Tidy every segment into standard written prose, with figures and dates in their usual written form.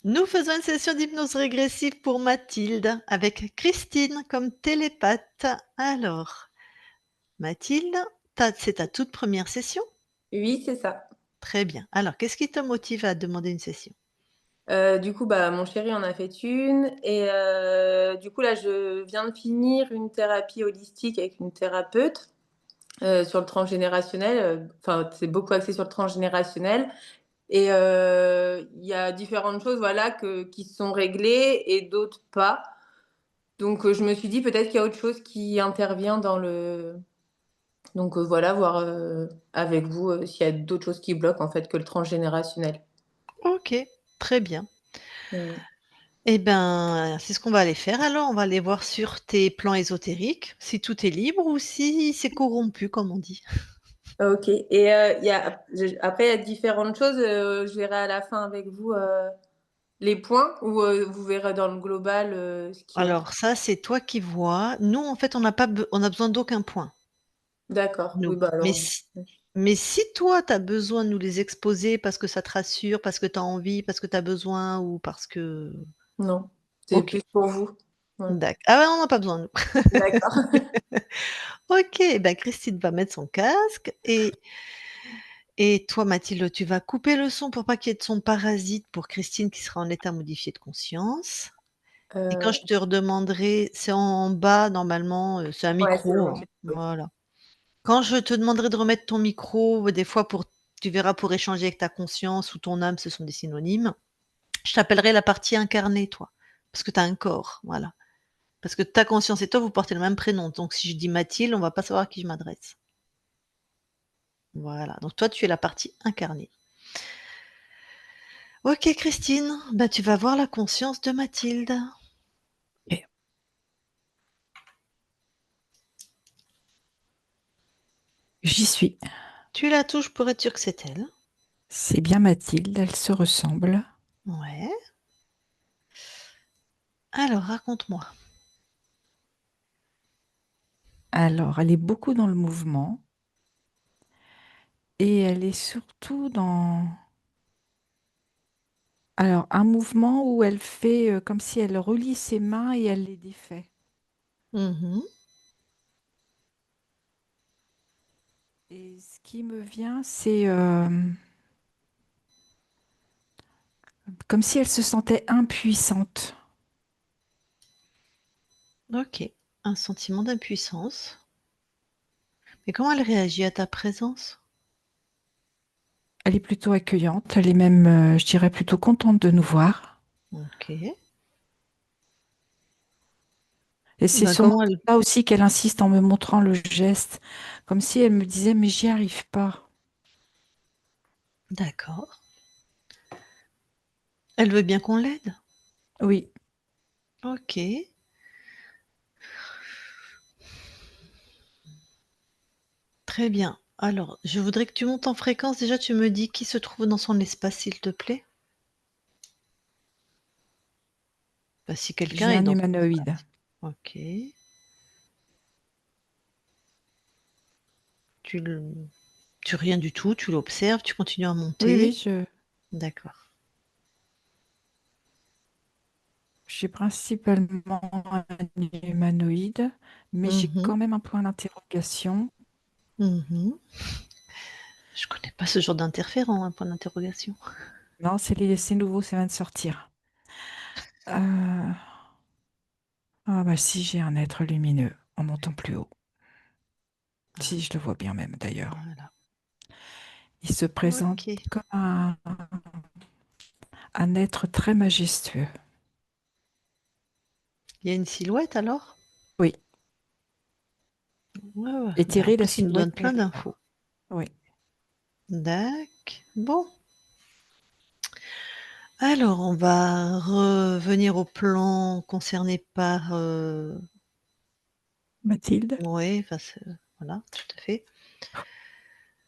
Nous faisons une session d'hypnose régressive pour Mathilde avec Christine comme télépathe. Alors, Mathilde, c'est ta toute première session? Oui, c'est ça. Très bien. Alors, qu'est-ce qui te motive à demander une session? Du coup, bah, mon chéri en a fait une et du coup, là, je viens de finir une thérapie holistique avec une thérapeute, sur le transgénérationnel, enfin, c'est beaucoup axé sur le transgénérationnel et il y a différentes choses, voilà, qui sont réglées et d'autres pas. Donc je me suis dit: «Peut-être qu'il y a autre chose qui intervient dans le» donc voilà, voir, avec vous, s'il y a d'autres choses qui bloquent, en fait, que le transgénérationnel. OK, très bien. Mmh. Eh ben, c'est ce qu'on va aller faire alors. On va aller voir sur tes plans ésotériques, si tout est libre ou si c'est corrompu, comme on dit. OK et il y a après il y a différentes choses, je verrai à la fin avec vous, les points ou vous verrez dans le global, ce qu'il y a? Alors ça, c'est toi qui vois. Nous, en fait, on a besoin d'aucun point, D'accord, oui, nous. bah, Mais alors, si mais si toi, tu as besoin de nous les exposer parce que ça te rassure, parce que tu as envie, parce que tu as besoin ou parce que non, c'est OK, plus pour vous. Ouais, ah ouais, on n'a pas besoin nous. d'accord. OK, ben Christine va mettre son casque et toi Mathilde, tu vas couper le son pour pas qu'il y ait de son parasite pour Christine qui sera en état modifié de conscience et quand je te redemanderai c'est en bas normalement, c'est un Ouais, c'est micro, bon, hein, oui. voilà. Quand je te demanderai de remettre ton micro, des fois pour tu verras pour échanger avec ta conscience ou ton âme, ce sont des synonymes. Je t'appellerai la partie incarnée toi, parce que tu as un corps, voilà. Parce que ta conscience et toi, vous portez le même prénom, donc si je dis Mathilde, on va pas savoir à qui je m'adresse. Voilà, donc toi, tu es la partie incarnée. OK Christine, bah, tu vas voir la conscience de Mathilde. Et j'y suis. Tu la touches pour être sûre que c'est elle. C'est bien Mathilde, elles se ressemblent. Ouais. Alors raconte-moi. Alors, elle est beaucoup dans le mouvement et elle est surtout dans... Alors, un mouvement où elle fait comme si elle relie ses mains et elle les défait. Mmh. Et ce qui me vient, c'est comme si elle se sentait impuissante. OK. Un sentiment d'impuissance. Mais comment elle réagit à ta présence? Elle est plutôt accueillante, elle est même, je dirais, plutôt contente de nous voir. OK. Et c'est Ben, sûrement comment pour elle ça aussi qu'elle insiste en me montrant le geste, comme si elle me disait, mais j'y arrive pas. d'accord. Elle veut bien qu'on l'aide? Oui, OK. Très bien. Alors, je voudrais que tu montes en fréquence. Déjà, tu me dis qui se trouve dans son espace, s'il te plaît? Bah, si quelqu'un j'ai est un dans son humanoïde. espace. OK. Tu le tu rien du tout, tu l'observes, tu continues à Oui, oui, monter? D'accord. je suis principalement un humanoïde, mais j'ai Mmh. quand même un point d'interrogation. Mmh. Je connais pas ce genre d'interférent, un point d'interrogation. Non, c'est nouveau, ça vient de sortir. Euh, Ah bah si, j'ai un être lumineux en montant plus haut. Si, je le vois bien même d'ailleurs. Voilà. Il se présente OK. comme un être très majestueux. Il y a une silhouette alors? Oui, Ouais, ouais. et Bah, en Thierry, la plus, il nous donne silhouette plein m'est d'infos. Oui. Bon. Alors, on va revenir au plan concerné par, Mathilde, ouais, enfin, voilà, tout à fait.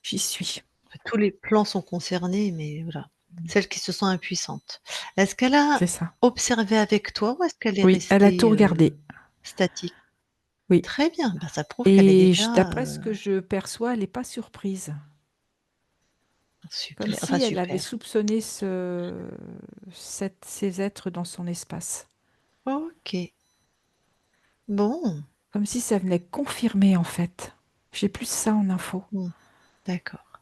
j'y suis. Tous les plans sont concernés, mais voilà. Celle qui se sent impuissante. Est-ce qu'elle a C'est ça. observé avec toi ou est-ce qu'elle est Oui, elle a tout restée, regardé. statique? Oui. Très bien, bah, ça prouve qu'elle est Et déjà, d'après ce que je perçois, elle n'est pas surprise. Comme Super, enfin si elle avait super. soupçonné ces êtres dans son espace. OK. Bon, Comme si ça venait confirmer en fait. J'ai plus ça en info. mmh, d'accord.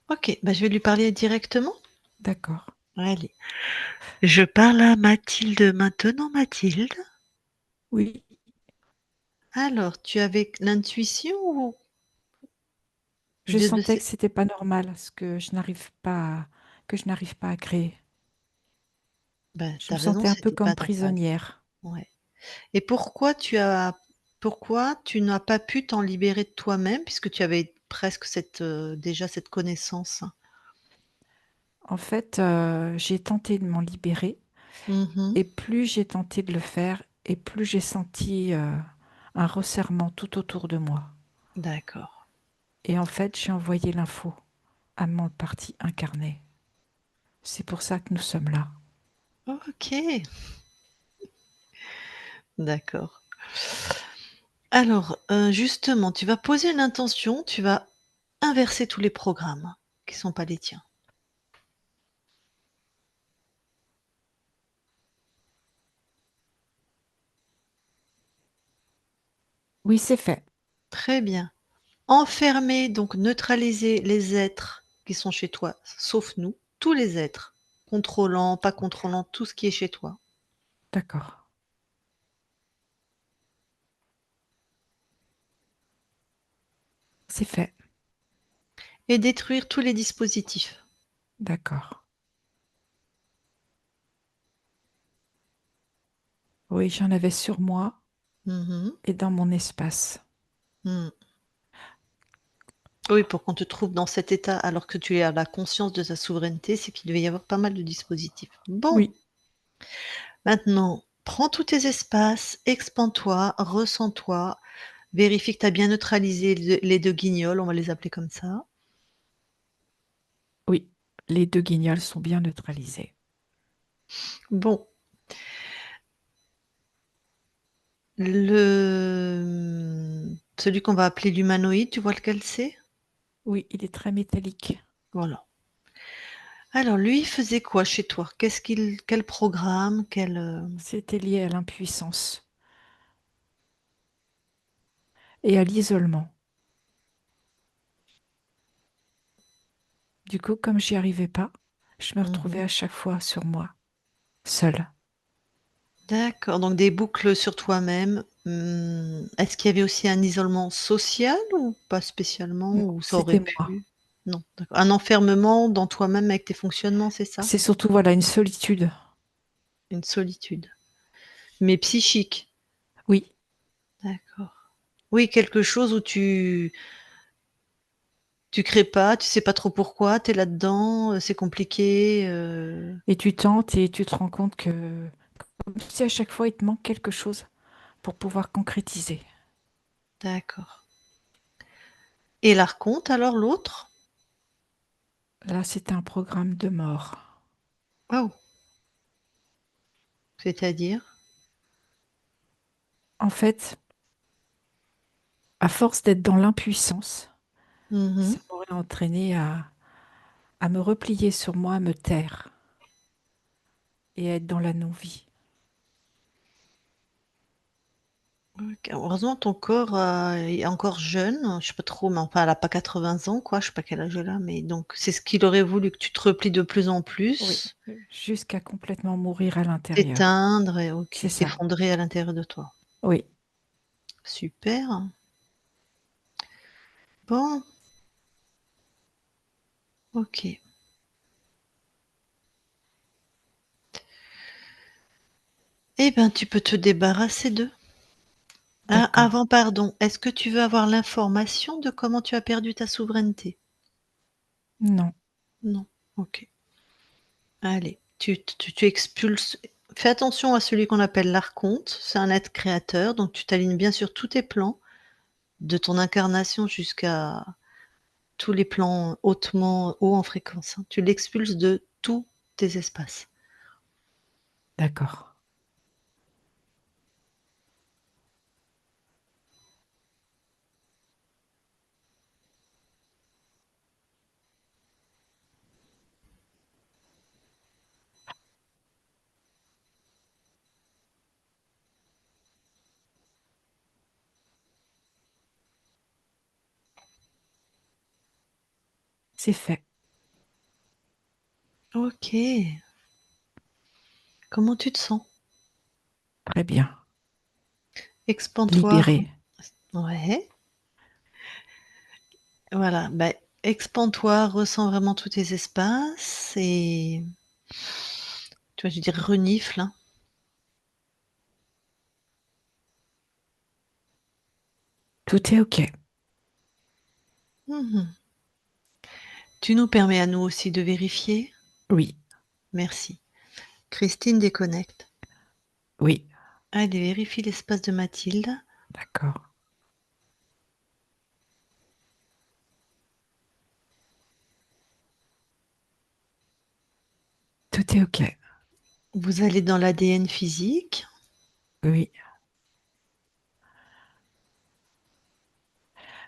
OK, bah, je vais lui parler directement. D'accord. Allez. Je parle à Mathilde maintenant, Mathilde. Oui, Alors, tu avais l'intuition ou je de sentais que ces c'était pas normal, ce que je n'arrive pas à créer. ben, Je tu me raison, sentais un peu c'était comme pas normal. prisonnière. Ouais. Et pourquoi tu n'as pas pu t'en libérer de toi-même puisque tu avais presque déjà cette connaissance? En fait, j'ai tenté de m'en libérer Mmh. et plus j'ai tenté de le faire et plus j'ai senti un resserrement tout autour de moi. D'accord. Et en fait, j'ai envoyé l'info à mon parti incarné. C'est pour ça que nous sommes là. OK, d'accord. Alors, justement, tu vas poser une intention, tu vas inverser tous les programmes qui sont pas les tiens. Oui, c'est fait. Très bien. Enfermer, donc neutraliser les êtres qui sont chez toi, sauf nous, tous les êtres, contrôlant, pas contrôlant, tout ce qui est chez toi. D'accord. C'est fait. Et détruire tous les dispositifs. D'accord. Oui, j'en avais sur moi Mmh. et dans mon espace. Mmh. Oui, pour qu'on te trouve dans cet état alors que tu as la conscience de ta souveraineté, c'est qu'il devait y avoir pas mal de dispositifs. Bon, Oui, maintenant, prends tous tes espaces, expand-toi, ressens-toi, vérifie que tu as bien neutralisé les 2 guignols, on va les appeler comme ça. oui. Les deux guignols sont bien neutralisés. Bon, celui qu'on va appeler l'humanoïde, tu vois lequel c'est? Oui, il est très métallique. Voilà. Alors lui, il faisait quoi chez toi? Quel programme? C'était lié à l'impuissance et à l'isolement. Du coup, comme j'y arrivais pas, je me retrouvais Mmh. à chaque fois sur moi, seule. D'accord, donc des boucles sur toi-même. Est-ce qu'il y avait aussi un isolement social ou pas spécialement? Non, Ou ça aurait c'était moi. pu? Non, d'accord. Un enfermement dans toi-même avec tes fonctionnements, c'est ça? C'est surtout, voilà, une solitude. Une solitude, mais psychique? Oui. D'accord. Oui, quelque chose où tu crées pas, tu sais pas trop pourquoi, tu es là-dedans, c'est compliqué, Et tu tentes et tu te rends compte que, comme si à chaque fois il te manque quelque chose pour pouvoir concrétiser. d'accord. Et l'archonte alors, l'autre? Là, c'était un programme de mort. Waouh! C'est-à-dire? En fait, à force d'être dans l'impuissance, Mmh. ça m'aurait entraîné à me replier sur moi, à me taire et à être dans la non-vie. OK. Heureusement ton corps, est encore jeune, je sais pas trop, mais enfin elle a pas 80 ans quoi, je sais pas quel âge elle a, mais donc c'est ce qu'il aurait voulu, que tu te replies de plus en Oui, plus, jusqu'à complètement mourir à l'intérieur. t'éteindre et OK, C'est ça. t'effondrer à l'intérieur de toi. Oui, Super. Bon, OK. Eh ben, tu peux te débarrasser d'eux. Ah, d'accord. avant, pardon, est-ce que tu veux avoir l'information de comment tu as perdu ta souveraineté? Non, Non? OK. Allez, tu expulses, fais attention à celui qu'on appelle l'archonte, c'est un être créateur, donc tu t'alignes bien sur tous tes plans, de ton incarnation jusqu'à tous les plans hautement hauts en fréquence, hein. Tu l'expulses de tous tes espaces. d'accord. C'est fait. Ok. Comment tu te sens? Très bien. Expand-toi. Libéré. Ouais. Voilà. Bah, expand-toi, ressens vraiment tous tes espaces et tu vois, je veux dire renifle, hein. Tout est OK. Mhm. Tu nous permets à nous aussi de vérifier? Oui, Merci. Christine déconnecte. oui, Allez, vérifie l'espace de Mathilde. d'accord. Tout est OK. Vous allez dans l'ADN physique. Oui.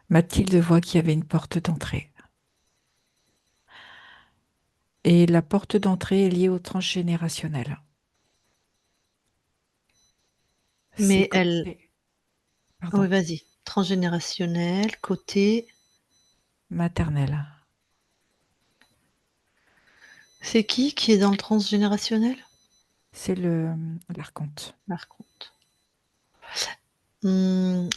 Mathilde voit qu'il y avait une porte d'entrée. Et la porte d'entrée est liée au transgénérationnel. C'est Mais elle... côté, Oui, pardon, vas-y. Transgénérationnel, côté... maternel. C'est qui est dans le transgénérationnel? C'est l'archonte. Par contre.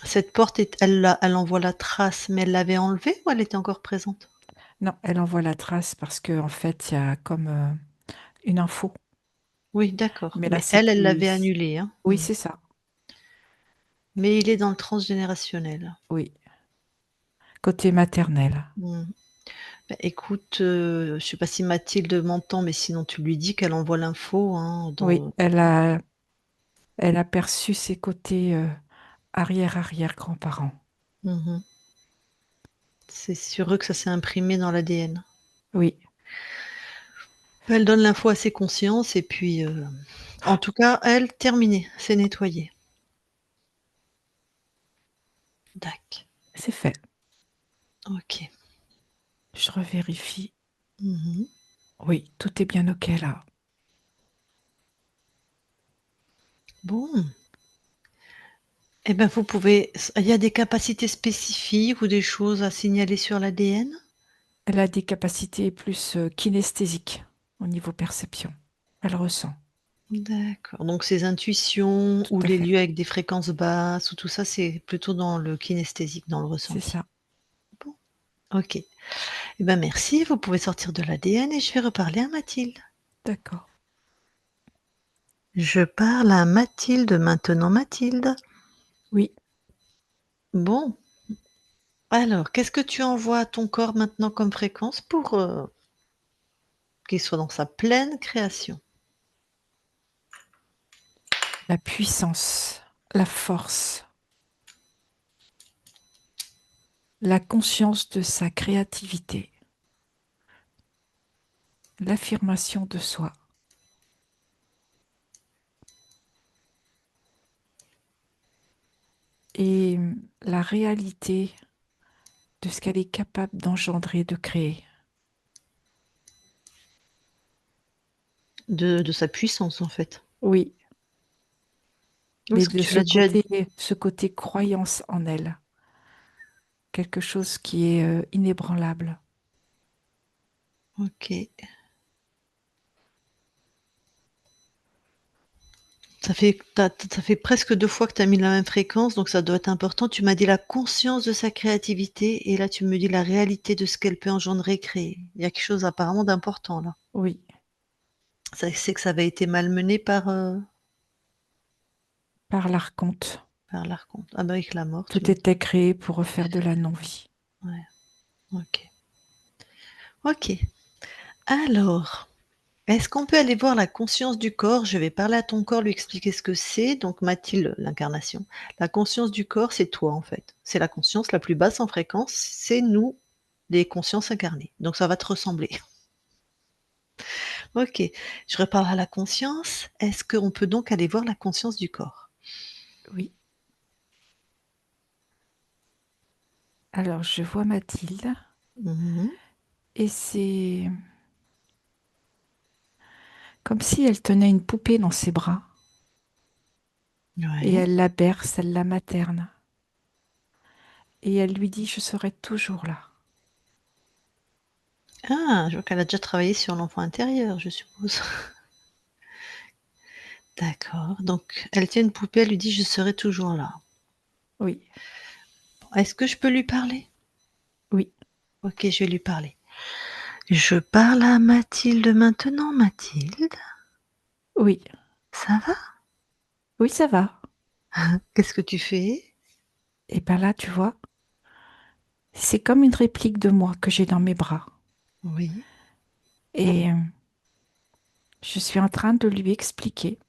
Cette porte, elle envoie la trace, mais elle l'avait enlevée ou elle était encore présente? Non, elle envoie la trace parce que en fait, il y a comme une info. Oui, d'accord. Mais là, Mais c'est elle l'avait plus. annulée, hein. Oui, c'est ça. Mais il est dans le transgénérationnel. Oui. Côté maternel. Mmh. Bah, écoute, je sais pas si Mathilde m'entend, mais sinon tu lui dis qu'elle envoie l'info, hein, Oui, dans... elle a perçu ses côtés arrière-arrière-grands-parents. Mmh. C'est sur eux que ça s'est imprimé dans l'ADN. Oui. Elle donne l'info à ses consciences et puis, en tout cas, elle, terminé, c'est nettoyé. Dac. C'est fait. OK. Je revérifie. Mmh. Oui, tout est bien OK là. Bon. Et ben, vous pouvez il y a des capacités spécifiques ou des choses à signaler sur l'ADN? Elle a des capacités plus kinesthésiques au niveau perception. Elle ressent. D'accord, donc ces intuitions Tout ou à les fait. lieux avec des fréquences basses ou tout ça, c'est plutôt dans le kinesthésique, dans le C'est ressenti? ça. Bon, OK. Eh ben, merci, vous pouvez sortir de l'ADN et je vais reparler à Mathilde. D'accord. Je parle à Mathilde maintenant. Mathilde? Oui. Bon, alors qu'est-ce que tu envoies à ton corps maintenant comme fréquence pour, qu'il soit dans sa pleine création? La puissance, la force, la conscience de sa créativité, l'affirmation de soi et la réalité de ce qu'elle est capable d'engendrer, de créer. De sa puissance, en fait. Oui, Oui, mais parce que de tu l'as déjà dit. ce côté croyance en elle, quelque chose qui est inébranlable. OK. Ça fait presque 2 fois que tu as mis la même fréquence, donc ça doit être important. Tu m'as dit la conscience de sa créativité et là tu me dis la réalité de ce qu'elle peut engendrer, créer. Il y a quelque chose apparemment d'important là. Oui, Ça c'est que ça avait été malmené par l'archonte. par l'archonte. Ah bah avec la mort, tu Tout m'as dit. était créé pour refaire de la non-vie. Ouais, OK. OK. Alors, est-ce qu'on peut aller voir la conscience du corps? Je vais parler à ton corps, lui expliquer ce que c'est. Donc Mathilde, l'incarnation. La conscience du corps, c'est toi en fait. C'est la conscience la plus basse en fréquence, c'est nous, les consciences incarnées. Donc ça va te ressembler. OK. Je reparle à la conscience. Est-ce qu'on peut donc aller voir la conscience du corps? Oui. Alors, je vois Mathilde Mmh. et c'est comme si elle tenait une poupée dans ses bras et Ouais. elle la berce, elle la materne et elle lui dit, je serai toujours là. Ah, je vois qu'elle a déjà travaillé sur l'enfant intérieur, je suppose. D'accord, donc elle tient une poupée, elle lui dit: «Je serai toujours là». Oui, Est-ce que je peux lui parler? oui, OK, je vais lui parler. Je parle à Mathilde maintenant. Mathilde, oui, ça va? oui, ça va. Qu'est-ce que tu fais? Et ben là, tu vois, c'est comme une réplique de moi que j'ai dans mes bras. Oui. Et je suis en train de lui expliquer,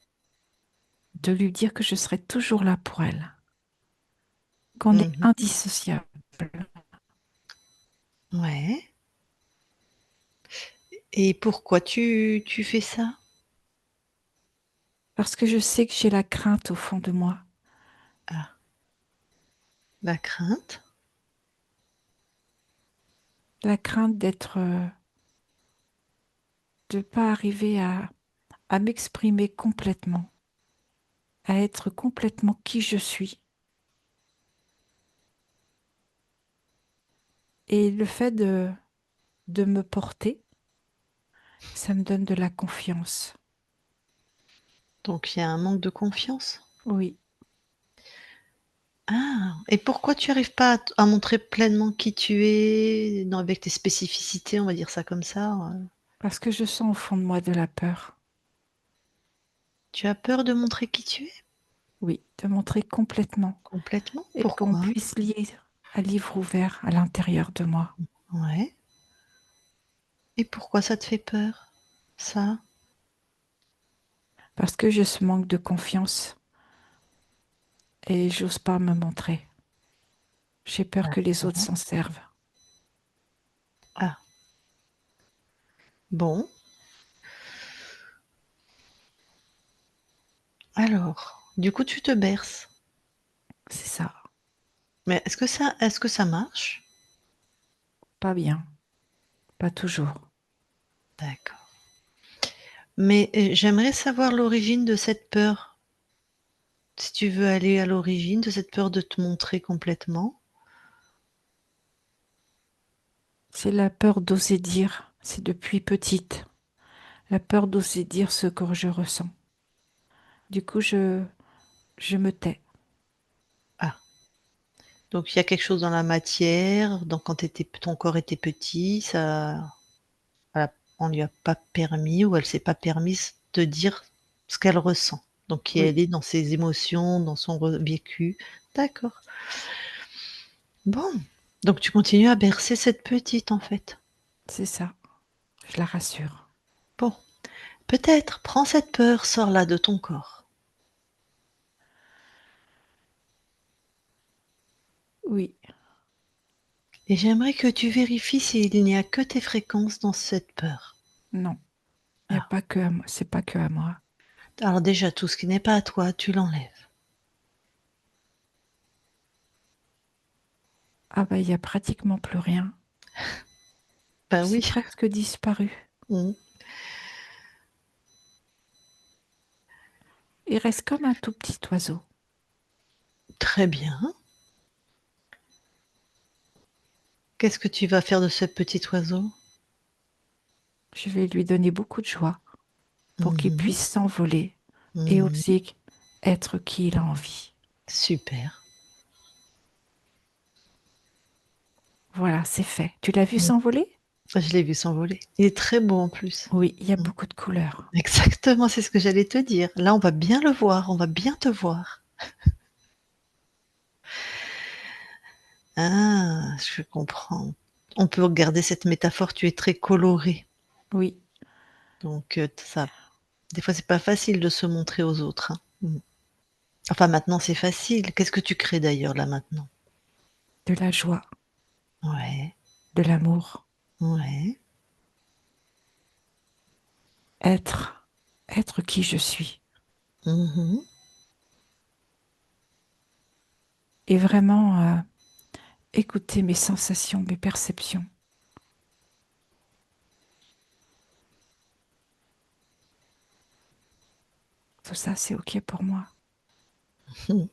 de lui dire que je serai toujours là pour elle, qu'on est Mmh. indissociable. Ouais, et pourquoi tu fais ça? Parce que je sais que j'ai la crainte au fond de moi. Ah, la crainte? La crainte d'être, de pas arriver à m'exprimer complètement, à être complètement qui je suis. Et le fait de me porter, ça me donne de la confiance. Donc il y a un manque de confiance? Oui, Ah, et pourquoi tu arrives pas à montrer pleinement qui tu es, dans avec tes spécificités, on va dire ça comme ça, parce que je sens au fond de moi de la peur. Tu as peur de montrer qui tu es? Oui, de montrer complètement Complètement? et qu'on Pourquoi? puisse lire à livre ouvert à l'intérieur de moi. Ouais, et pourquoi ça te fait peur, ça? Parce que j'ai ce manque de confiance et j'ose pas me montrer. J'ai peur que les autres D'accord. s'en servent. Ah, bon, alors, du coup tu te berces. C'est ça, Mais est-ce que ça marche? pas bien, pas toujours. D'accord. Mais, j'aimerais savoir l'origine de cette peur. Si tu veux aller à l'origine de cette peur de te montrer complètement. C'est la peur d'oser dire, c'est depuis petite, la peur d'oser dire ce que je ressens. Du coup, je me tais. Ah, donc il y a quelque chose dans la matière, donc quand ton corps était petit, ça voilà, on lui a pas permis ou elle s'est pas permise de dire ce qu'elle ressent. Donc qui Oui, elle est dans ses émotions, dans son vécu. D'accord. Bon, donc tu continues à bercer cette petite, en fait. c'est ça, je la rassure. Bon, peut-être prends cette peur, sors-la de ton corps. Oui, Et j'aimerais que tu vérifies s'il n'y a que tes fréquences dans cette peur. non, il n'y a Ah, pas que à moi, c'est pas que à moi. alors déjà, tout ce qui n'est pas à toi, tu l'enlèves. Ah bah, il y a pratiquement plus rien. Ben C'est oui. presque disparu. Mmh. Il reste comme un tout petit oiseau. Très bien. Qu'est-ce que tu vas faire de ce petit oiseau? Je vais lui donner beaucoup de joie pour qu'il Mmh. puisse s'envoler et Mmh. oser être qui il a envie. Super. Voilà, c'est fait. Tu l'as vu Mmh. s'envoler? Je l'ai vu s'envoler. Il est très beau en plus. Oui, il y a Mmh. beaucoup de couleurs. Exactement, c'est ce que j'allais te dire. Là, on va bien le voir, on va bien te voir. Ah, je comprends. On peut regarder cette métaphore, tu es très coloré. Oui, Donc, ça des fois, c'est pas facile de se montrer aux autres, hein. Mmh. Enfin, maintenant, c'est facile. Qu'est-ce que tu crées d'ailleurs, là, maintenant? de la joie, Ouais, de l'amour. ouais. Être, être qui je suis. Mmh. Et vraiment écouter mes sensations, mes perceptions. Tout ça, c'est OK pour moi. Mmh.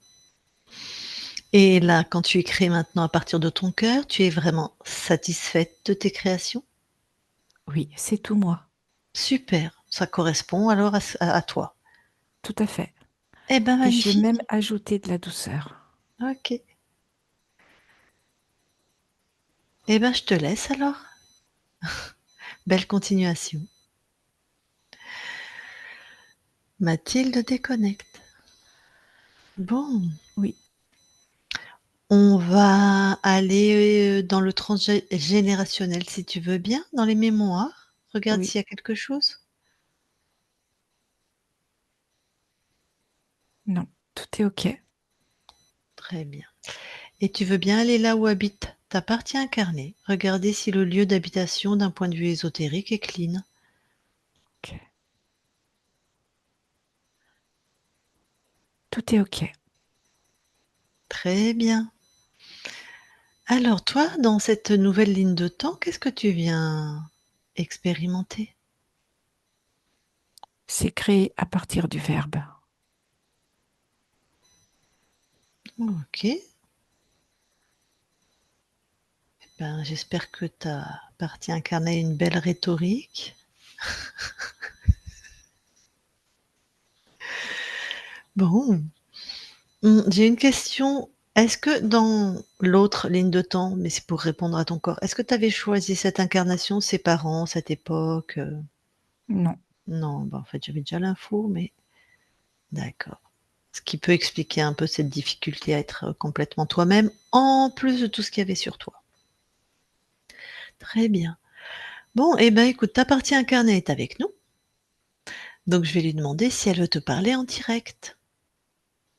Et là, quand tu écris maintenant à partir de ton cœur, tu es vraiment satisfaite de tes créations? Oui, c'est tout moi. Super, ça correspond alors à toi. Tout à fait. Eh ben Et j'ai même magnifique. ajouté de la douceur. Ok. Eh ben je te laisse alors. Belle continuation. Mathilde déconnecte. Bon, Oui, on va aller dans le transgénérationnel si tu veux bien, dans les mémoires. Regarde oui, s'il y a quelque chose. non, tout est OK. Très bien. Et tu veux bien aller là où habite ta partie incarnée. Regarder si le lieu d'habitation d'un point de vue ésotérique est clean. OK. Tout est OK. Très bien. Alors toi, dans cette nouvelle ligne de temps, qu'est-ce que tu viens expérimenter? C'est créé à partir du verbe. Ok. Ben, j'espère que ta partie incarnée a une belle rhétorique. Bon. J'ai une question. Est-ce que dans l'autre ligne de temps, mais c'est pour répondre à ton corps, est-ce que tu avais choisi cette incarnation, ses parents, cette époque? Non, Non, bah, en fait, j'avais déjà l'info, mais d'accord. Ce qui peut expliquer un peu cette difficulté à être, complètement toi-même, en plus de tout ce qu'il y avait sur toi. Très bien. Bon et ben, écoute, ta partie incarnée est avec nous, donc je vais lui demander si elle veut te parler en direct.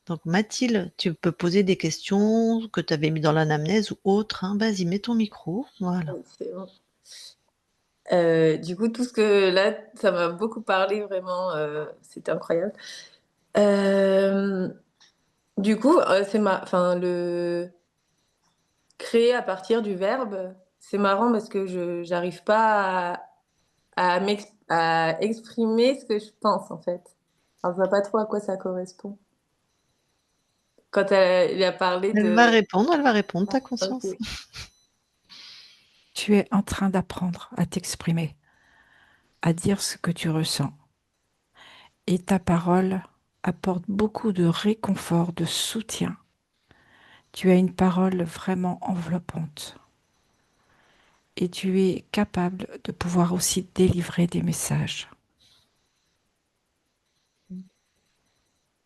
Donc Mathilde, tu peux poser des questions que tu avais mis dans l'anamnèse ou autre, hein. Vas-y, mets ton micro, voilà. C'est bon. Du coup, tout ce que là, ça m'a beaucoup parlé, vraiment, c'était incroyable. Euh, du coup, enfin, le créer à partir du verbe, c'est marrant parce que je j'arrive pas à exprimer ce que je pense en fait. Enfin, je vois pas trop à quoi ça correspond. Quand il a parlé de... Elle va répondre, ta conscience. Ok, tu es en train d'apprendre à t'exprimer, à dire ce que tu ressens. Et ta parole apporte beaucoup de réconfort, de soutien. Tu as une parole vraiment enveloppante. Et tu es capable de pouvoir aussi délivrer des messages.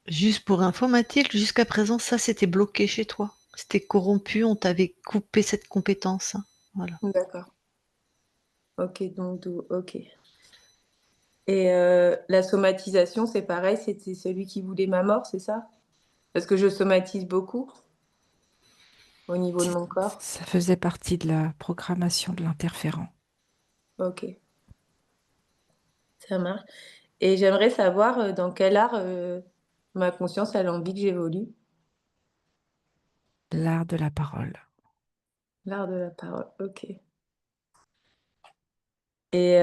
Juste pour info, Mathilde, jusqu'à présent, ça, c'était bloqué chez toi. C'était corrompu, on t'avait coupé cette compétence, hein. Voilà. d'accord. Ok, donc ok. Et la somatisation, c'est pareil, c'était celui qui voulait ma mort, c'est ça? Parce que je somatise beaucoup au niveau de mon corps. Ça faisait partie de la programmation de l'interférent. Ok, ça marche. Et j'aimerais savoir dans quel art ma conscience a envie que j'évolue. L'art de la parole. L'art de la parole, ok. Et,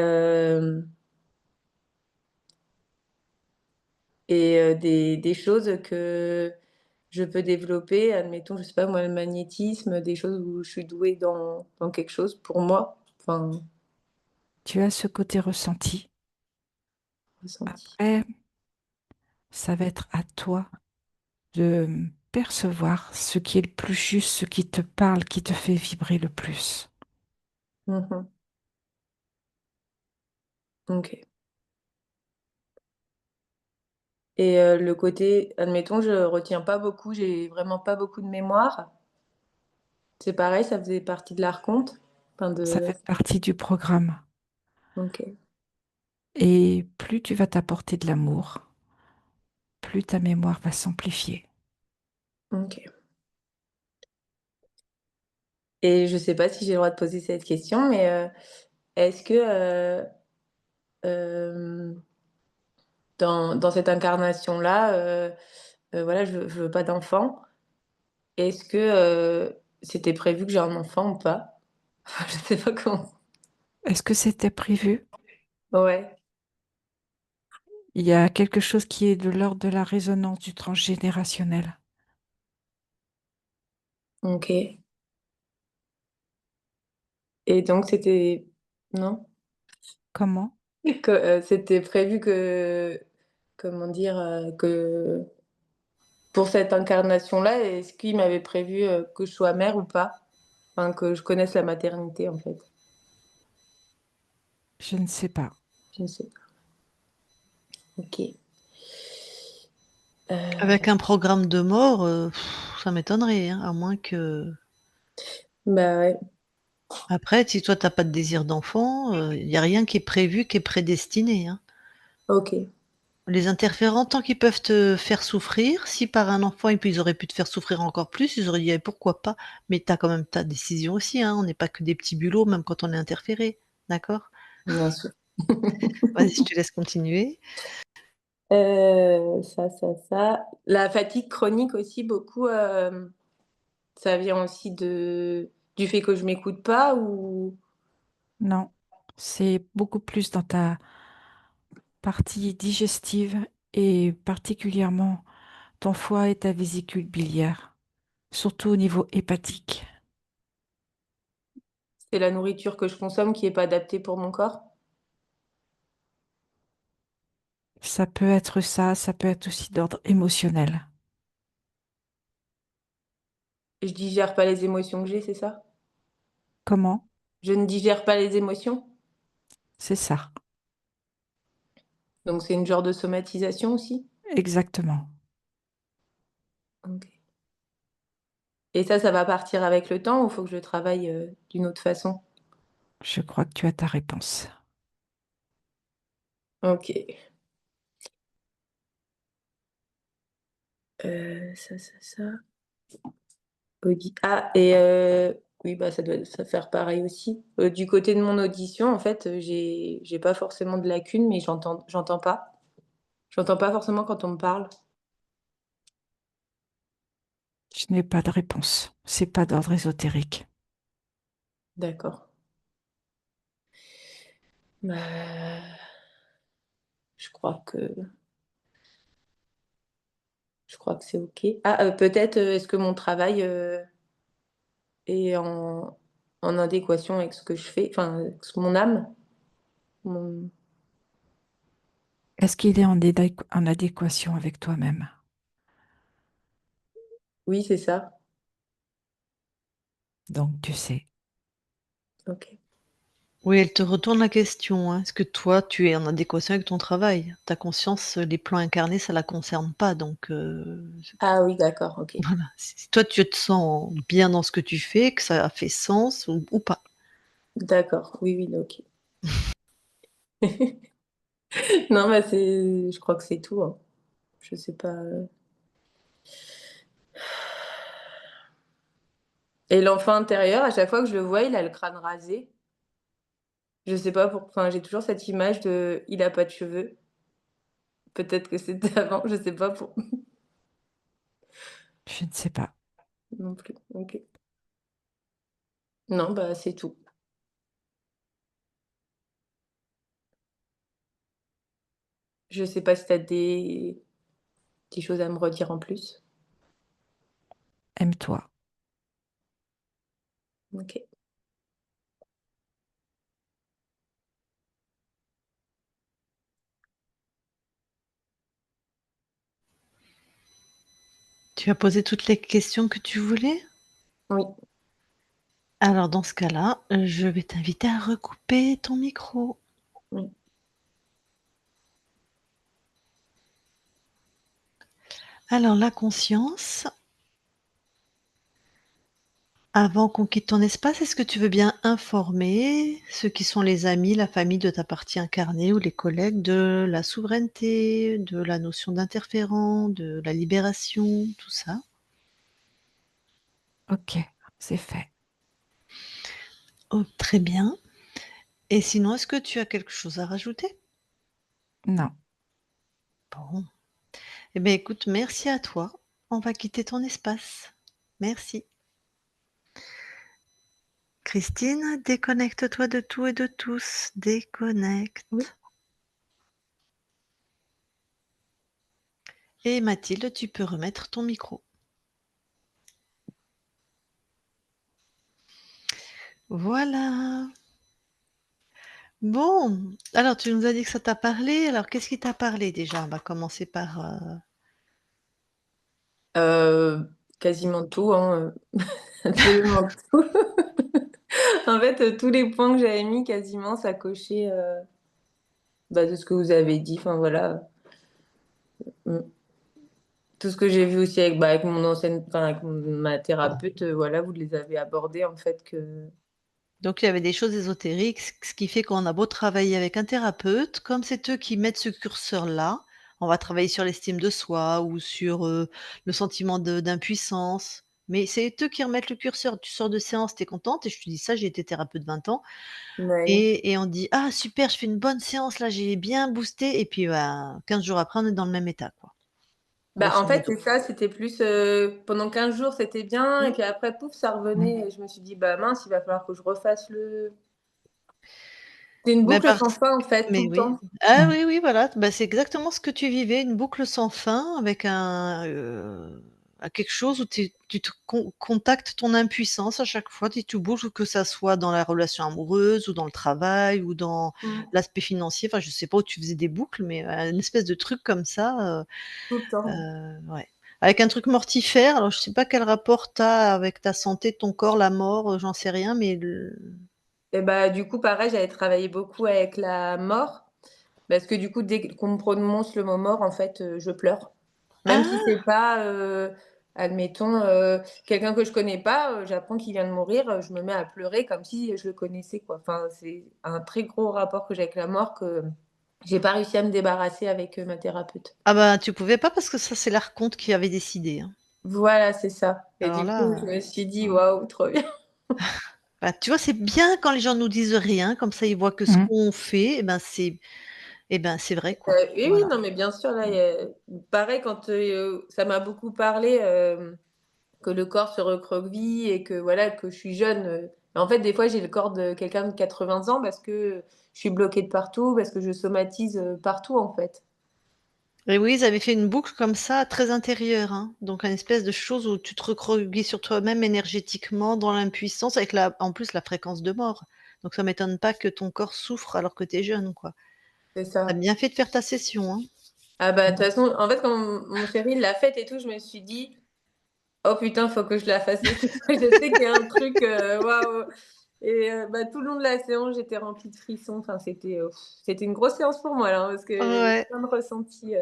des choses que je peux développer, admettons, je sais pas moi, le magnétisme, des choses où je suis douée dans quelque chose pour moi, enfin, Tu as ce côté ressenti. ressenti. Après, ça va être à toi de percevoir ce qui est le plus juste, ce qui te parle, qui te fait vibrer le plus. Mhm. Ok. Et le côté, admettons, je retiens pas beaucoup, j'ai vraiment pas beaucoup de mémoire. C'est pareil, ça faisait partie de l'archonte. Enfin Ça de... fait partie du programme. Ok, Et plus tu vas t'apporter de l'amour, plus ta mémoire va s'amplifier. ok. Et je sais pas si j'ai le droit de poser cette question, mais est-ce que euh, dans cette incarnation-là, voilà, je veux pas d'enfant. Est-ce que c'était prévu que j'ai un enfant ou pas? Je sais pas comment. Est-ce que c'était prévu? Ouais, Il y a quelque chose qui est de l'ordre de la résonance du transgénérationnel. ok. Et donc c'était... Non? Comment? Que, c'était prévu que comment dire? Que pour cette incarnation-là, est-ce qu'il m'avait prévu, que je sois mère ou pas? Enfin, que je connaisse la maternité, en fait. Je ne sais pas. Je ne sais pas. OK. Heu, Avec un programme de mort, ça m'étonnerait, hein, à moins que bah, ouais. après si toi tu as pas de désir d'enfant, il y a rien qui est prévu, qui est prédestiné, hein. OK. Les interférents, tant qu'ils peuvent te faire souffrir, si par un enfant et puis ils auraient pu te faire souffrir encore plus, ils auraient dit: «Eh pourquoi pas?» mais tu as quand même ta décision aussi, hein, on n'est pas que des petits bulots, même quand on est interféré, d'accord? Bien sûr. Vas-y, je te laisse continuer. Ça. La fatigue chronique aussi beaucoup, ça vient aussi du fait que je m'écoute pas ou Non, c'est beaucoup plus dans ta partie digestive et particulièrement ton foie et ta vésicule biliaire, surtout au niveau hépatique. c'est la nourriture que je consomme qui est pas adaptée pour mon corps? Ça peut être ça, ça peut être aussi d'ordre émotionnel. Je digère pas les émotions que j'ai, c'est ça? Comment? Je ne digère pas les émotions? C'est ça, Donc c'est une genre de somatisation aussi? exactement. OK. Et ça va partir avec le temps ou faut que je travaille, d'une autre façon? Je crois que tu as ta réponse. OK. Ça. Et oui, bah, ça doit ça faire pareil aussi. Du côté de mon audition, en fait, j'ai pas forcément de lacunes, mais j'entends pas. J'entends pas forcément quand on me parle. Je n'ai pas de réponse. C'est pas d'ordre ésotérique. D'accord. Bah, je crois que je crois que c'est OK. Peut-être, est-ce que mon travail, est en adéquation avec ce que je fais? Enfin, avec mon âme? Mon Est-ce qu'il est en adéquation avec toi-même? Oui, c'est ça. Donc tu sais. OK. Oui, elle te retourne la question, hein. Est-ce que toi, tu es en adéquation avec ton travail? Ta conscience, les plans incarnés, ça la concerne pas, donc Ah oui, d'accord, OK. voilà. Si toi, tu te sens bien dans ce que tu fais, que ça a fait sens ou pas. D'accord. Oui, oui, OK. Non, bah, je crois que c'est tout, hein. Je sais pas, et l'enfant intérieur, à chaque fois que je le vois, il a le crâne rasé. Je sais pas enfin, j'ai toujours cette image de il a pas de cheveux. Peut-être que c'était avant, je sais pas pour Je ne sais pas. non plus. OK. Non, bah, c'est tout. Je sais pas si tu as des choses à me redire en plus? Aime-toi. OK. Tu as posé toutes les questions que tu voulais? Oui, Alors dans ce cas-là, je vais t'inviter à recouper ton micro. oui, Alors la conscience, avant qu'on quitte ton espace, est-ce que tu veux bien informer ceux qui sont les amis, la famille de ta partie incarnée ou les collègues de la souveraineté, de la notion d'interférent, de la libération, tout ça? Ok, c'est fait. Oh, très bien. Et sinon, est-ce que tu as quelque chose à rajouter? Non, Bon. Eh bien écoute, merci à toi. On va quitter ton espace. Merci. Christine, déconnecte-toi de tout et de tous. oui. Déconnecte. Et Mathilde, tu peux remettre ton micro. Voilà. Bon, alors tu nous as dit que ça t'a parlé. Alors, qu'est-ce qui t'a parlé déjà? On va commencer par. Quasiment tout, hein, absolument tout. En fait, tous les points que j'avais mis, quasiment, ça cochait de ce que vous avez dit. Enfin, voilà. Mm. Tout ce que j'ai vu aussi avec mon ancienne, enfin, avec ma thérapeute, voilà, vous les avez abordés, en fait, que. Donc, il y avait des choses ésotériques, ce qui fait qu'on a beau travailler avec un thérapeute, comme c'est eux qui mettent ce curseur-là, on va travailler sur l'estime de soi ou sur le sentiment d'impuissance. Mais c'est eux qui remettent le curseur. Tu sors de séance, tu es contente, et je te dis ça, j'ai été thérapeute 20 ans, Ouais. et on dit ah super, je fais une bonne séance, là, j'ai bien boosté, et puis 15 jours après, on est dans le même état, quoi, En grosso fait, modo. c'est ça, c'était plus pendant 15 jours, c'était bien, et Mm. puis après, pouf, ça Mm. revenait, et je me suis dit, bah mince, il va falloir que je refasse le. C'est une Ben, boucle sans fin, en fait, tout mais le oui. temps. Ah Mm. oui, oui, voilà. Bah, c'est exactement ce que tu vivais, une boucle sans fin avec quelque chose où tu te contactes ton impuissance à chaque fois, tu bouges, que ça soit dans la relation amoureuse ou dans le travail ou dans Mm. l'aspect financier. Enfin, je sais pas où tu faisais des boucles, mais une espèce de truc comme ça. Tout le temps. Ouais. Avec un truc mortifère. Alors, je sais pas quel rapport t'as avec ta santé, ton corps, la mort, j'en sais rien, mais Et bah, du coup, pareil, j'avais travaillé beaucoup avec la mort, parce que du coup, dès qu'on me prononce le mot mort, en fait, je pleure. Même si ah, c'est pas, admettons, quelqu'un que je connais pas, j'apprends qu'il vient de mourir, je me mets à pleurer comme si je le connaissais, quoi. Enfin, c'est un très gros rapport que j'ai avec la mort que j'ai pas réussi à me débarrasser avec ma thérapeute. ah bah tu pouvais pas parce que ça c'est l'archonte qui avait décidé, hein. Voilà, c'est ça. Et Alors du coup, là, je me suis dit, waouh, trop bien. bah, tu vois, c'est bien quand les gens nous disent rien, comme ça ils voient que ce Mm. qu'on fait, c'est vrai, quoi. Oui, oui, Voilà. non, mais bien sûr, là, Mmh. pareil, quand ça m'a beaucoup parlé. Que le corps se recroqueville et que voilà que je suis jeune. En fait, des fois, j'ai le corps de quelqu'un de 80 ans parce que je suis bloquée de partout, parce que je somatise partout en fait. Et oui, ils avaient fait une boucle comme ça, très intérieure, hein. Donc une espèce de chose où tu te recroquevilles sur toi-même énergétiquement dans l'impuissance avec en plus la fréquence de mort. Donc ça m'étonne pas que ton corps souffre alors que tu es jeune, quoi. C'est Tu ça. bien fait de faire ta session, hein. Ah bah de toute façon, en fait, quand mon chéri l'a faite et tout, je me suis dit, oh putain, faut que je la fasse aussi. Je sais qu'il y a un truc, waouh. Et tout le long de la séance, j'étais remplie de frissons. Enfin, c'était une grosse séance pour moi là, hein, parce que j'ai eu Ouais. plein de ressentis.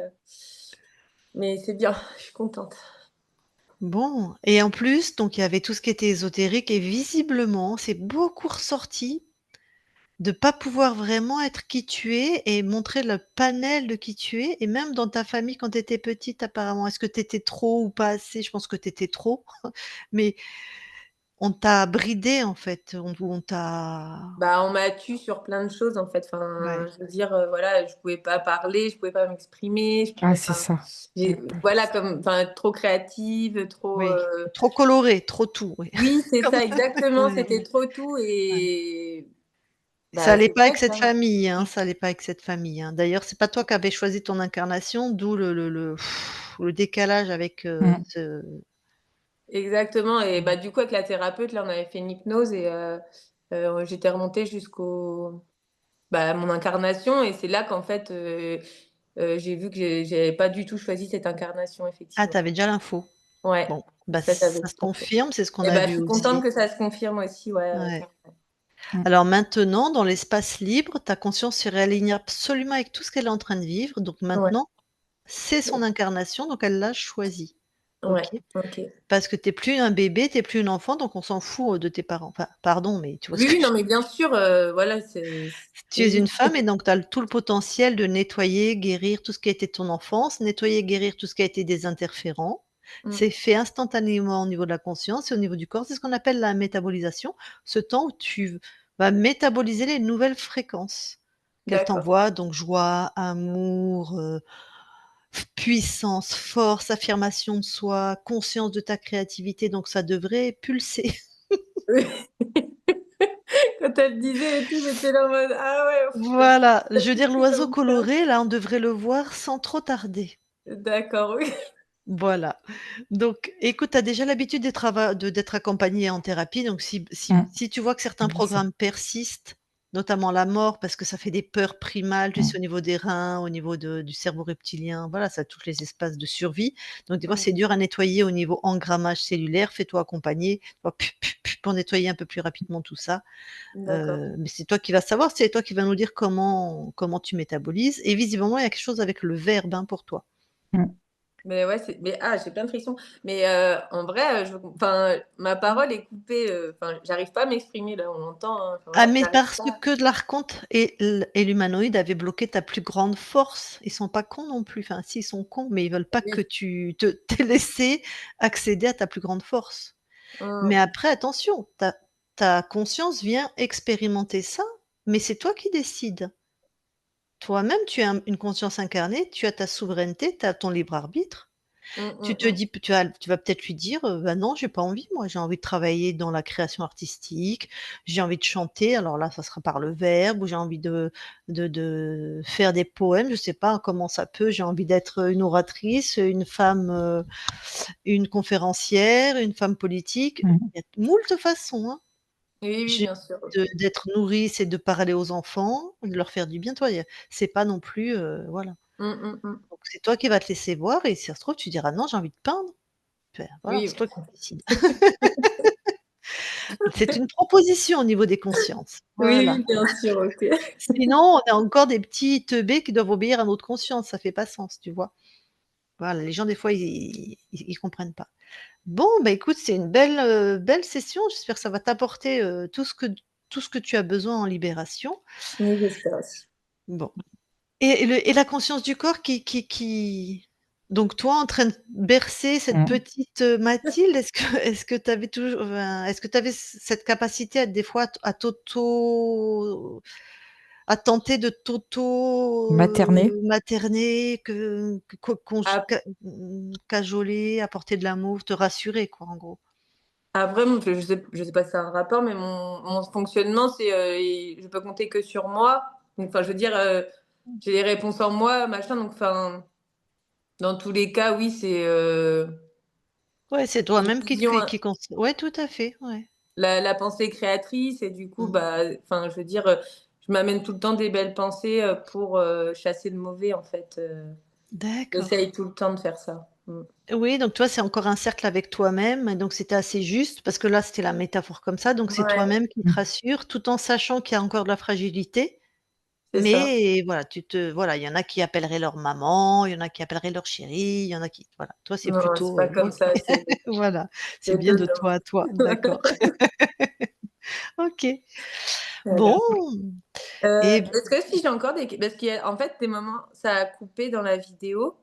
Mais c'est bien, je suis contente. Bon, et en plus, donc il y avait tout ce qui était ésotérique et visiblement, c'est beaucoup ressorti de pas pouvoir vraiment être qui tu es et montrer le panel de qui tu es et même dans ta famille quand tu étais petite apparemment. Est-ce que tu étais trop ou pas assez? Je pense que tu étais trop, mais on t'a bridé en fait, on t'a Bah, on m'a tue sur plein de choses, en fait. Enfin, ouais. je veux dire, voilà, je pouvais pas parler, je pouvais pas m'exprimer, je Ah, pouvais c'est pas. ça. Il y a pas de Voilà, ça. comme, enfin, trop créative, trop. Oui, trop coloré, trop tout, oui. Oui, c'est Comme ça, exactement. ouais, C'était trop tout ouais. et Ça allait c'est pas avec vrai que cette ça. famille, hein, ça allait pas avec cette famille, hein. D'ailleurs, c'est pas toi qui avais choisi ton incarnation, d'où le décalage avec, Mm. ce Exactement. Et mmh. du coup, avec la thérapeute, là, on avait fait une hypnose et j'étais remontée jusqu'au mon incarnation. Et c'est là qu'en fait, j'ai vu que j'avais pas du tout choisi cette incarnation, Ah, tu effectivement. avais déjà l'info. Ouais, Bon, bah, ça, j'avais ça se tout à fait. confirme, c'est ce qu'on Et a je vu suis contente aussi. que ça se confirme aussi, ouais, Ouais. carrément. Mm. Alors maintenant, dans l'espace libre, ta conscience se réaligne absolument avec tout ce qu'elle est en train de vivre. Donc Ouais, maintenant, c'est son incarnation, donc elle l'a choisi. ouais, OK? OK. Parce que tu es plus un bébé, tu es plus une enfant, donc on s'en fout, de tes parents. Enfin, pardon, mais tu vois ce Oui, que oui, je non, mais bien sûr, voilà, tu es oui, une femme et donc tu as tout le potentiel de nettoyer, guérir tout ce qui a été ton enfance, nettoyer, guérir tout ce qui a été des interférents. oui. C'est fait instantanément au niveau de la conscience et au niveau du corps. C'est ce qu'on appelle la métabolisation, ce temps où tu vas métaboliser les nouvelles fréquences qu'elle D'accord. t'envoie, donc joie, amour, puissance, force, affirmation de soi, conscience de ta créativité, donc ça devrait pulser. Oui. Quand elle disait et tout, j'étais là en mode: «Ah ouais, ça Voilà, ça je veux dire piquait l'oiseau comme ça». coloré, là, on devrait le voir sans trop tarder. D'accord, oui. Voilà. Donc écoute, tu as déjà l'habitude d'être accompagnée en thérapie, donc si Mm. tu vois que certains Oui, ça. programmes persistent, notamment la mort, parce que ça fait des peurs primales, tu sais, au niveau des reins, au niveau du cerveau reptilien, voilà, ça touche les espaces de survie. Donc des fois, c'est dur à nettoyer au niveau engrammage cellulaire. Fais-toi accompagner, pour nettoyer un peu plus rapidement tout ça. D'accord. Mais c'est toi qui vas savoir, c'est toi qui vas nous dire comment tu métabolises et visiblement, il y a quelque chose avec le verbe, hein, pour toi. Mais ouais, j'ai plein de frictions. Mais en vrai, enfin, ma parole est coupée. Enfin, j'arrive pas à m'exprimer là, on l'entend, hein. Enfin, Ah vraiment, mais j'arrive parce pas. que de l'archonte et l'humanoïde avaient bloqué ta plus grande force. Ils sont pas cons non plus, enfin si, ils sont cons, mais ils veulent pas que Oui. tu t'aies laissé accéder à ta plus grande force. Mais après attention, ta conscience vient expérimenter ça, mais c'est toi qui décides. Toi-même, tu as une conscience incarnée, tu as ta souveraineté, tu as ton libre arbitre. Tu te dis tu vas peut-être lui dire, «Bah non, j'ai pas envie moi, j'ai envie de travailler dans la création artistique, j'ai envie de chanter», alors là, ça sera par le verbe ou j'ai envie de faire des poèmes, je sais pas comment ça peut, j'ai envie d'être une oratrice, une femme, une conférencière, une femme politique. Il y a moult façons, hein. Oui, oui, J'ai bien sûr. d'être nourrice et de parler aux enfants, de leur faire du bien, toi, c'est pas non plus, voilà. Donc c'est toi qui vas te laisser voir et si ça se trouve, tu diras: «Non, j'ai envie de peindre». Voilà, Oui, c'est toi qui décides. C'est une proposition au niveau des consciences. oui, Voilà. oui, bien sûr, ok. Sinon, on est encore des petits teubés qui doivent obéir à notre conscience, ça fait pas sens, tu vois? Voilà, les gens des fois ils comprennent pas. Bon, bah, écoute, c'est une belle session. J'espère que ça va t'apporter, tout ce que tu as besoin en libération. Oui, j'espère aussi. Bon. Et la conscience du corps qui donc toi en train de bercer cette petite, Mathilde, est-ce que tu avais toujours enfin, est-ce que tu avais cette capacité à des fois à tenter de Materner. materner, que co conj Ap- ca cajoler, apporter de l'amour, te rassurer quoi, en gros? Après, je sais pas si c'est un rapport, mais mon fonctionnement, je peux compter que sur moi. Donc, enfin, je veux dire, j'ai les réponses en moi, machin. Donc, enfin, dans tous les cas, oui, Ouais, c'est une toi-même qui vision, te qui cons ouais, tout à fait, ouais. la pensée créatrice. Et du coup, Mmh. bah, enfin, je veux dire, je m'amène tout le temps des belles pensées pour chasser le mauvais, en fait. D'accord. J'essaye tout le temps de faire ça. Oui, donc toi, c'est encore un cercle avec toi-même et donc c'était assez juste parce que là, c'était la métaphore comme ça, donc c'est Ouais, toi-même qui te rassure tout en sachant qu'il y a encore de la fragilité, c'est ça. mais voilà, voilà, il y en a qui appelleraient leur maman, il y en a qui appelleraient leur chérie, il y en a qui voilà, toi, c'est Non, c'est plutôt, pas comme OK, ça, voilà, c'est c'est bien de dedans. toi à toi, d'accord. OK. Voilà. Bon et Est-ce que si j'ai encore parce qu'il y a en fait des moments ça a coupé dans la vidéo,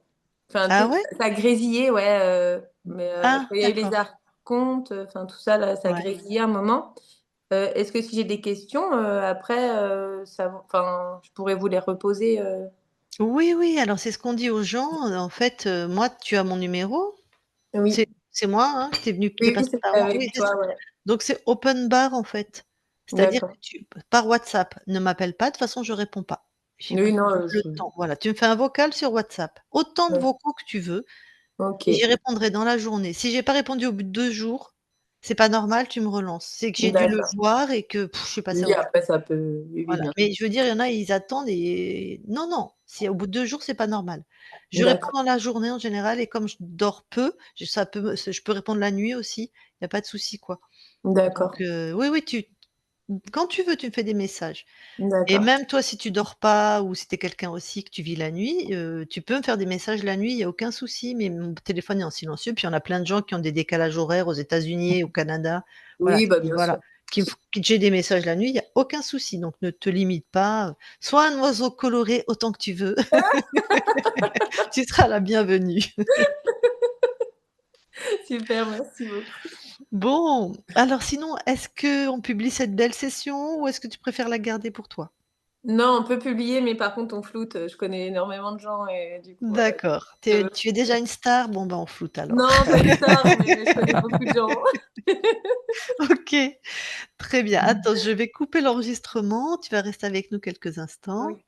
enfin tu ah sais, ouais? ça grésillait, ouais, mais Ah quand il y a eu les d'accord, archontes, enfin tout ça là, ça ouais. grésillait un moment. Est-ce que si j'ai des questions, après, enfin je pourrais vous les reposer, Oui, oui, alors c'est ce qu'on dit aux gens, en fait, moi, tu as mon numéro? Oui. C'est moi, hein, qui est Oui, oui, passé c'était par moi? Oui, avec c'est ça. toi, ouais. Donc c'est open bar, en fait. C'est-à-dire D'accord. que par WhatsApp, ne m'appelle pas, de toute façon je réponds pas. J'ai Oui, plus non, le temps. Voilà, tu me fais un vocal sur WhatsApp, autant de ouais. vocaux que tu veux et j'y OK. répondrai dans la journée. Si j'ai pas répondu au bout de 2 jours, c'est pas normal, tu me relances. C'est que j'ai dû le D'accord. voir et que je suis passée à Oui, autre après chose. ça peut oui, oui, Voilà, bien mais je veux dire, il y en a, ils attendent et non, non, si au bout de 2 jours, c'est pas normal. Je réponds d'accord, dans la journée en général et comme je dors peu, je peux répondre la nuit aussi, il y a pas de souci, quoi. Donc d'accord, oui, oui, quand tu veux, tu me fais des messages et d'accord, même toi, si tu dors pas ou si tu es quelqu'un aussi que tu vis la nuit, tu peux me faire des messages la nuit, il y a aucun souci, mais mon téléphone est en silencieux, puis il y en a plein de gens qui ont des décalages horaires aux États-Unis, au Canada, voilà, Oui, bah, qui bien voilà, sûr. qui j'ai des messages la nuit, il y a aucun souci, donc ne te limite pas, sois un oiseau coloré autant que tu veux. Tu seras la bienvenue. Super, merci beaucoup. Bon, alors sinon, est-ce qu'on publie cette belle session ou est-ce que tu préfères la garder pour toi? Non, on peut publier, mais par contre on floute, je connais énormément de gens et du coup, D'accord. je Tu es déjà une star? Bon, ben, on floute alors. non, pas une star, mais je connais beaucoup de gens. OK, très bien. Attends, je vais couper l'enregistrement, tu vas rester avec nous quelques instants. Oui.